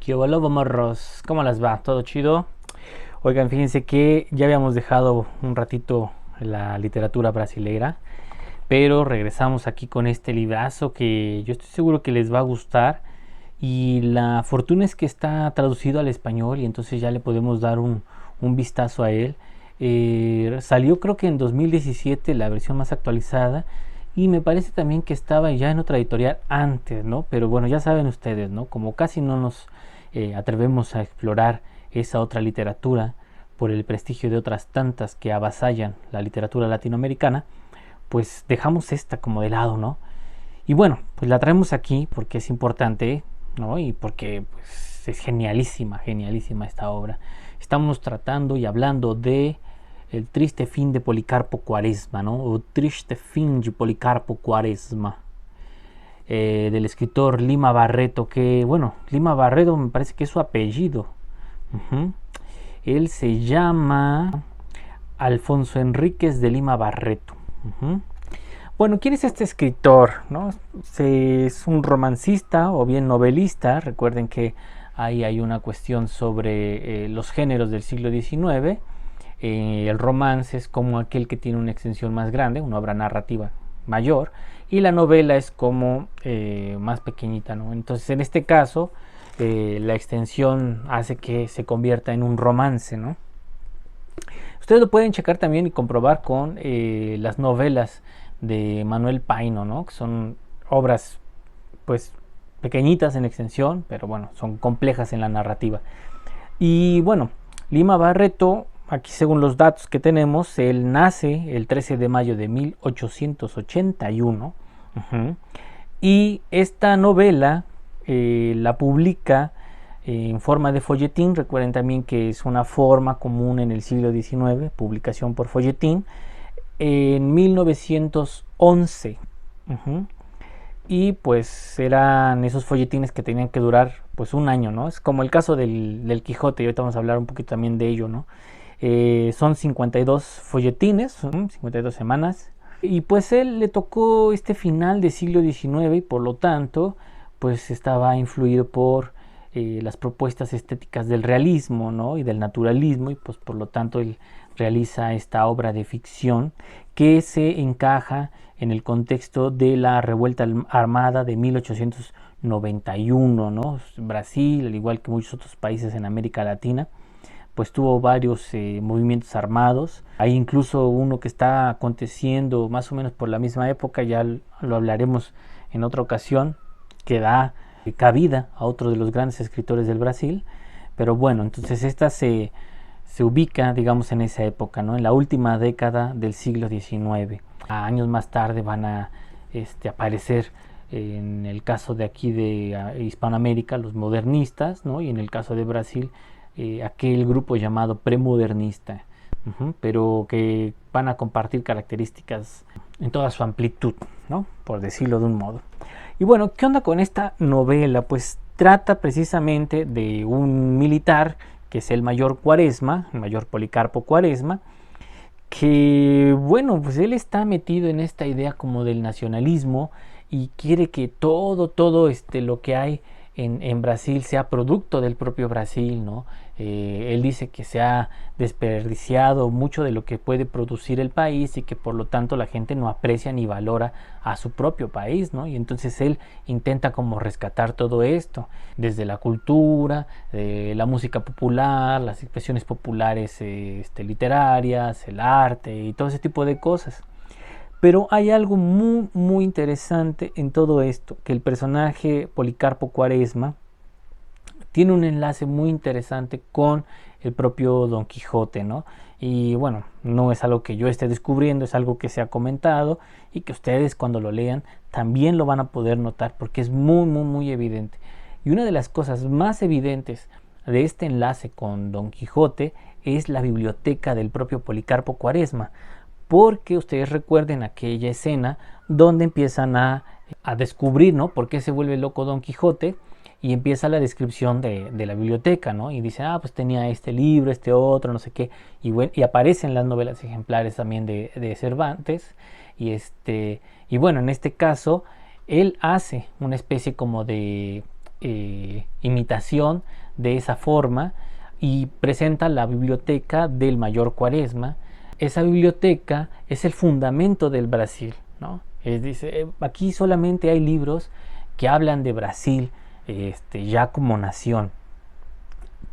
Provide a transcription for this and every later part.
¿Qué hubo, morros? ¿Cómo las va? ¿Todo chido? Oigan, fíjense que ya habíamos dejado un ratito la literatura brasileira, pero regresamos aquí con este librazo que yo estoy seguro que les va a gustar. Y la fortuna es que está traducido al español y entonces ya le podemos dar un vistazo a él. Salió creo que en 2017 la versión más actualizada y me parece también que estaba ya en otra editorial antes, ¿no? Pero bueno, ya saben ustedes, ¿no? Como casi no nos atrevemos a explorar esa otra literatura por el prestigio de otras tantas que avasallan la literatura latinoamericana, pues dejamos esta como de lado, ¿no? Y bueno, pues la traemos aquí porque es importante, ¿no? Y porque pues, es genialísima, genialísima esta obra. Estamos tratando y hablando de El triste fin de Policarpo Quaresma, ¿no? O Triste fin de Policarpo Quaresma, del escritor Lima Barreto, que, bueno, Lima Barreto me parece que es su apellido. Uh-huh. Él se llama Alfonso Enríquez de Lima Barreto. Uh-huh. Bueno, ¿quién es este escritor? ¿No? Es un romancista o bien novelista. Recuerden que ahí hay una cuestión sobre los géneros del siglo XIX. El romance es como aquel que tiene una extensión más grande, una obra narrativa mayor, y la novela es como más pequeñita, ¿no? Entonces, en este caso, la extensión hace que se convierta en un romance, ¿no? Ustedes lo pueden checar también y comprobar con las novelas de Manuel Paino, ¿no? Que son obras, pues, pequeñitas en extensión, pero bueno, son complejas en la narrativa. Y bueno, Lima Barreto, aquí según los datos que tenemos, él nace el 13 de mayo de 1881. Uh-huh. Y esta novela la publica en forma de folletín. Recuerden también que es una forma común en el siglo XIX, publicación por folletín, en 1911. Uh-huh. Y pues eran esos folletines que tenían que durar pues un año, ¿no? Es como el caso del Quijote, y ahorita vamos a hablar un poquito también de ello, ¿no? Son 52 folletines, 52 semanas, y pues él le tocó este final del siglo XIX y por lo tanto pues estaba influido por las propuestas estéticas del realismo, ¿no? Y del naturalismo, y pues por lo tanto él realiza esta obra de ficción que se encaja en el contexto de la revuelta armada de 1891, ¿no? Brasil, al igual que muchos otros países en América Latina, pues tuvo varios movimientos armados. Hay incluso uno que está aconteciendo más o menos por la misma época, ya lo hablaremos en otra ocasión, que da cabida a otro de los grandes escritores del Brasil. Pero bueno, entonces esta se ubica, digamos, en esa época, ¿no? En la última década del siglo XIX. Años más tarde van a aparecer, en el caso de aquí de Hispanoamérica, los modernistas, ¿no? Y en el caso de Brasil, aquel grupo llamado premodernista, pero que van a compartir características en toda su amplitud, ¿no? Por decirlo de un modo. Y bueno, ¿qué onda con esta novela? Pues trata precisamente de un militar que es el mayor Quaresma, el mayor Policarpo Quaresma, que bueno, pues él está metido en esta idea como del nacionalismo y quiere que todo lo que hay en Brasil sea producto del propio Brasil, ¿no? Él dice que se ha desperdiciado mucho de lo que puede producir el país y que por lo tanto la gente no aprecia ni valora a su propio país, ¿no? Y entonces él intenta como rescatar todo esto, desde la cultura, la música popular, las expresiones populares literarias, el arte y todo ese tipo de cosas. Pero hay algo muy, muy interesante en todo esto, que el personaje Policarpo Quaresma tiene un enlace muy interesante con el propio Don Quijote, ¿no? Y bueno, no es algo que yo esté descubriendo, es algo que se ha comentado y que ustedes cuando lo lean también lo van a poder notar porque es muy, muy, muy evidente. Y una de las cosas más evidentes de este enlace con Don Quijote es la biblioteca del propio Policarpo Quaresma, porque ustedes recuerden aquella escena donde empiezan a descubrir, ¿no? Por qué se vuelve loco Don Quijote, y empieza la descripción de la biblioteca, ¿no? Y dice, pues tenía este libro, este otro, no sé qué, y, bueno, y aparecen las novelas ejemplares también de Cervantes, y bueno, en este caso él hace una especie como de imitación de esa forma y presenta la biblioteca del Mayor Cuaresma. Esa biblioteca es el fundamento del Brasil, ¿no? Dice, aquí solamente hay libros que hablan de Brasil ya como nación.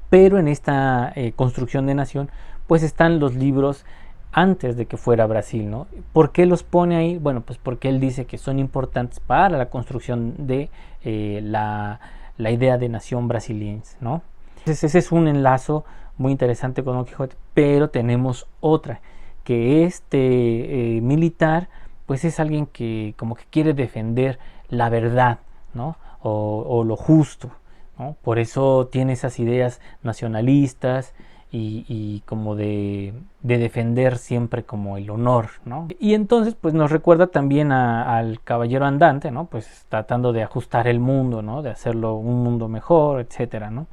Pero en esta construcción de nación, pues están los libros antes de que fuera Brasil, ¿no? ¿Por qué los pone ahí? Bueno, pues porque él dice que son importantes para la construcción de la idea de nación brasiliense, ¿no? Entonces ese es un enlazo muy interesante con Don Quijote, pero tenemos otra, que militar, pues es alguien que como que quiere defender la verdad, ¿no? O lo justo, ¿no? Por eso tiene esas ideas nacionalistas y como de defender siempre como el honor, ¿no? Y entonces pues nos recuerda también al caballero andante, ¿no? Pues tratando de ajustar el mundo, ¿no? De hacerlo un mundo mejor, etcétera, ¿no?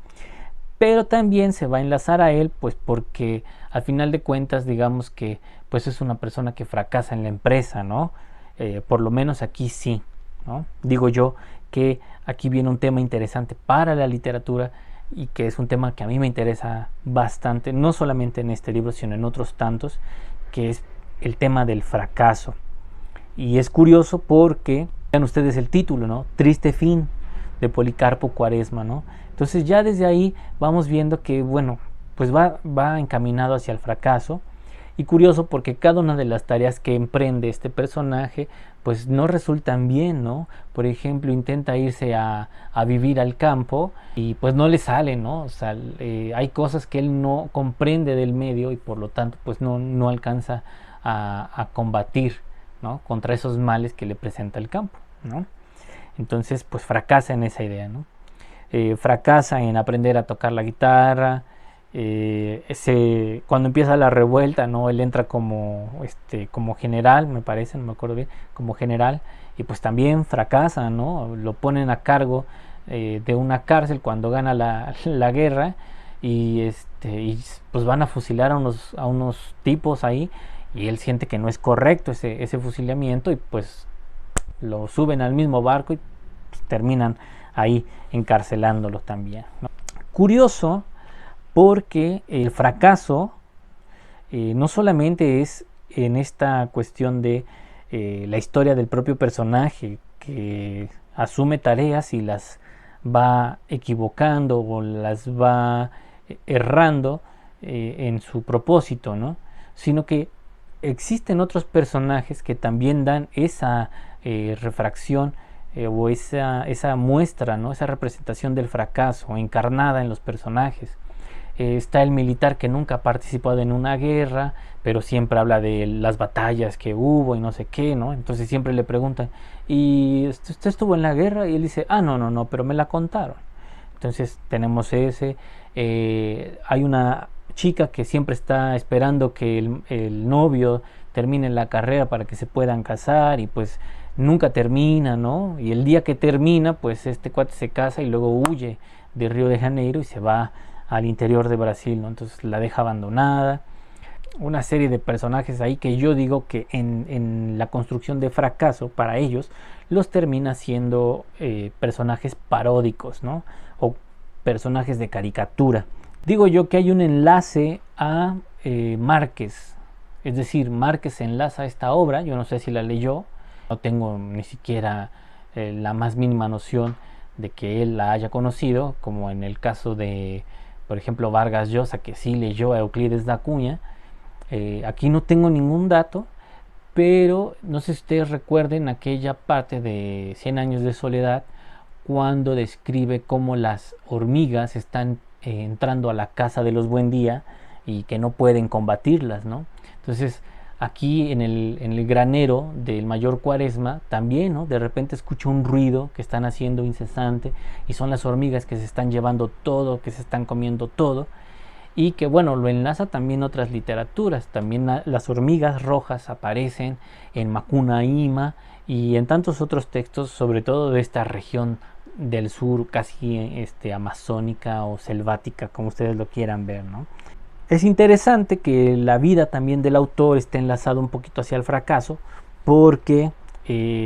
Pero también se va a enlazar a él pues porque al final de cuentas digamos que pues es una persona que fracasa en la empresa, ¿no? Por lo menos aquí sí, ¿no? Digo yo que aquí viene un tema interesante para la literatura y que es un tema que a mí me interesa bastante, no solamente en este libro sino en otros tantos, que es el tema del fracaso. Y es curioso porque vean ustedes el título, ¿no? Triste fin de Policarpo Quaresma, ¿no? Entonces ya desde ahí vamos viendo que, bueno, pues va encaminado hacia el fracaso. Y curioso porque cada una de las tareas que emprende este personaje pues no resultan bien, ¿no? Por ejemplo, intenta irse a vivir al campo y pues no le sale, ¿no? O sea, hay cosas que él no comprende del medio y por lo tanto pues no alcanza a combatir, ¿no? Contra esos males que le presenta el campo, ¿no? Entonces pues fracasa en esa idea, ¿no? Fracasa en aprender a tocar la guitarra. Cuando empieza la revuelta, ¿no? Él entra como general, me parece, no me acuerdo bien, como general, y pues también fracasa, ¿no? Lo ponen a cargo de una cárcel cuando gana la guerra y pues van a fusilar a unos tipos ahí y él siente que no es correcto ese fusilamiento y pues lo suben al mismo barco y pues, terminan ahí encarcelándolo también, ¿no? Curioso porque el fracaso no solamente es en esta cuestión de la historia del propio personaje que asume tareas y las va equivocando o las va errando en su propósito, ¿no? Sino que existen otros personajes que también dan esa refracción o esa muestra, ¿no? Esa representación del fracaso encarnada en los personajes. Está el militar que nunca ha participado en una guerra, pero siempre habla de las batallas que hubo y no sé qué, ¿no? Entonces siempre le preguntan, ¿y usted estuvo en la guerra? Y él dice, no, pero me la contaron. Entonces tenemos ese. Hay una chica que siempre está esperando que el novio termine la carrera para que se puedan casar y pues nunca termina, ¿no? Y el día que termina, pues este cuate se casa y luego huye de Río de Janeiro y se va al interior de Brasil, ¿no? Entonces la deja abandonada. Una serie de personajes ahí que yo digo que en la construcción de fracaso para ellos los termina siendo personajes paródicos, ¿no? O personajes de caricatura. Digo yo que hay un enlace a Márquez, es decir, Márquez se enlaza a esta obra, yo no sé si la leyó, no tengo ni siquiera la más mínima noción de que él la haya conocido, como en el caso de, por ejemplo, Vargas Llosa, que sí leyó a Euclides da Cunha. Aquí no tengo ningún dato, pero no sé si ustedes recuerden aquella parte de 100 años de soledad, cuando describe cómo las hormigas están entrando a la casa de los Buendía y que no pueden combatirlas, ¿no? Entonces aquí en el granero del Mayor Cuaresma también, ¿no? De repente escucho un ruido que están haciendo incesante y son las hormigas que se están llevando todo, que se están comiendo todo y que bueno, lo enlaza también otras literaturas. También las hormigas rojas aparecen en Macunaíma y en tantos otros textos, sobre todo de esta región del sur casi amazónica o selvática, como ustedes lo quieran ver, ¿no? Es interesante que la vida también del autor esté enlazado un poquito hacia el fracaso, porque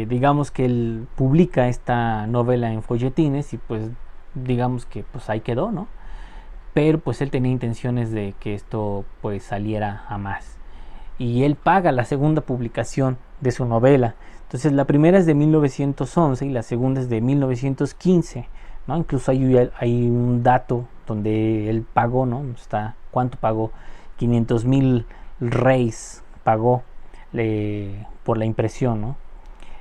digamos que él publica esta novela en folletines y pues digamos que pues ahí quedó, ¿no? Pero pues él tenía intenciones de que esto pues saliera a más. Y él paga la segunda publicación de su novela. Entonces la primera es de 1911 y la segunda es de 1915, ¿no? Incluso hay un dato donde él pagó, ¿no? Está cuánto pagó, 500,000 reis pagó por la impresión, ¿no?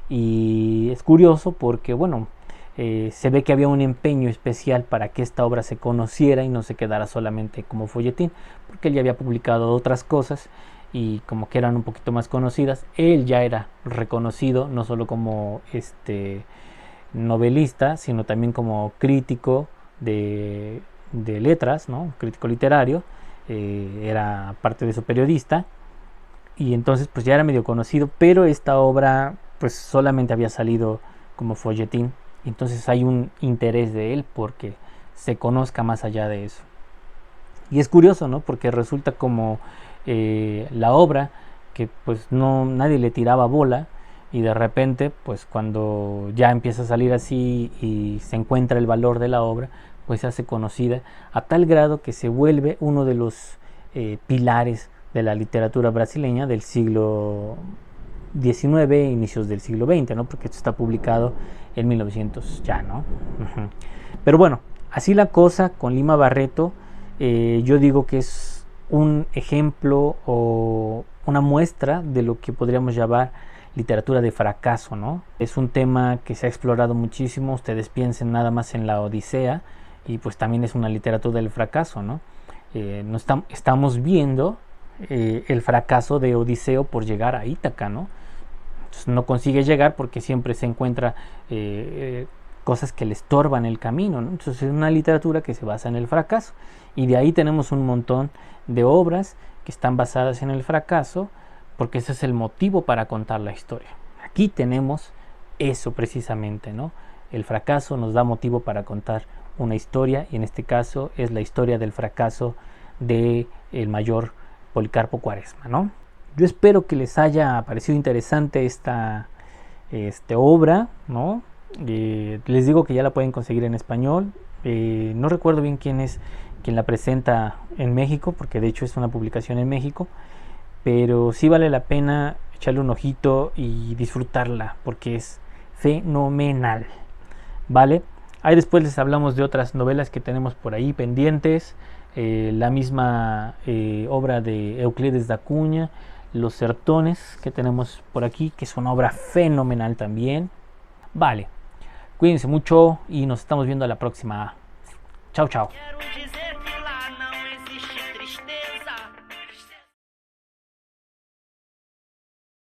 Y es curioso porque, bueno, se ve que había un empeño especial para que esta obra se conociera y no se quedara solamente como folletín, porque él ya había publicado otras cosas y como que eran un poquito más conocidas. Él ya era reconocido no solo como novelista, sino también como crítico de letras, ¿no? Crítico literario, era parte de su periodista y entonces pues ya era medio conocido, pero esta obra pues solamente había salido como folletín. Entonces hay un interés de él porque se conozca más allá de eso. Y es curioso, ¿no? Porque resulta como la obra que pues no nadie le tiraba bola y de repente pues cuando ya empieza a salir así y se encuentra el valor de la obra, pues se hace conocida a tal grado que se vuelve uno de los pilares de la literatura brasileña del siglo XIX, inicios del siglo XX, ¿no? Porque esto está publicado en 1900 ya, ¿no? Pero bueno, así la cosa con Lima Barreto, yo digo que es un ejemplo o una muestra de lo que podríamos llamar literatura de fracaso, ¿no? Es un tema que se ha explorado muchísimo, ustedes piensen nada más en la Odisea y pues también es una literatura del fracaso, ¿no? Estamos viendo el fracaso de Odiseo por llegar a Ítaca, ¿no? Entonces no consigue llegar porque siempre se encuentra cosas que le estorban el camino, ¿no? Entonces es una literatura que se basa en el fracaso y de ahí tenemos un montón de obras que están basadas en el fracaso porque ese es el motivo para contar la historia. Aquí tenemos eso precisamente, ¿no? El fracaso nos da motivo para contar una historia y en este caso es la historia del fracaso de el mayor Policarpo Quaresma, ¿no? Yo espero que les haya parecido interesante esta obra, ¿no? Les digo que ya la pueden conseguir en español. No recuerdo bien quién es quien la presenta en México, porque de hecho es una publicación en México, pero sí vale la pena echarle un ojito y disfrutarla, porque es fenomenal, ¿vale? Ahí después les hablamos de otras novelas que tenemos por ahí pendientes, la misma obra de Euclides da Cunha, Los Sertones, que tenemos por aquí, que es una obra fenomenal también. Vale, cuídense mucho y nos estamos viendo a la próxima. Chao, chao.